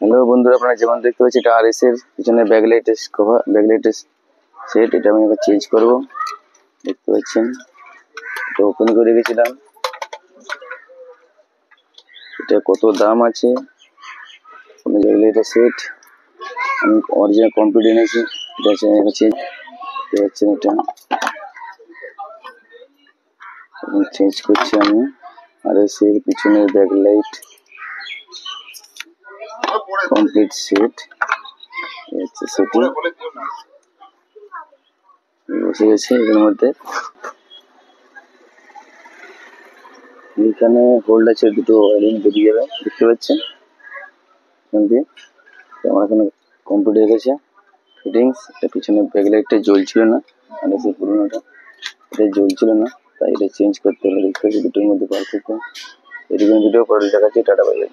Hello বন্ধুরা, আপনারা যেমন দেখতে পাচ্ছি এটা আরএস এর পিছনে ব্যাকলাইটের কভার, ব্যাকলাইটের সেট। এটা আমি এবার চেঞ্জ করব। দেখতে পাচ্ছেন এটা ওপেন করে রেখেছিলাম। এটা কত দাম আছে, কোনো ব্যাকলাইটের সেট আমি অরিজিনাল কমপ্লিট এনেছি। এটা চেঞ্জ এটা চেঞ্জ করছি আমি। আরএস এর পিছনে ব্যাকলাইট কমপ্লিট সেট সেটি বসে গেছে এর মধ্যে। এখানে হোল্ড আছে, দুটো ওয়ারিং বেরিয়ে যাবে, দেখতে পাচ্ছেন। আমার এখানে কমপ্লিট হয়ে গেছে ফিটিংস। এটা পিছনে ব্যাকলাইটটা জ্বলছিল না, আর এই পুরোনোটা এটা জ্বলছিল না, তাই এটা চেঞ্জ করতে হলো। দেখতে পাচ্ছি দুটোর মধ্যে পার্থক্য। এরকম ভিডিও পরে দেখাচ্ছি। Tata bye bye.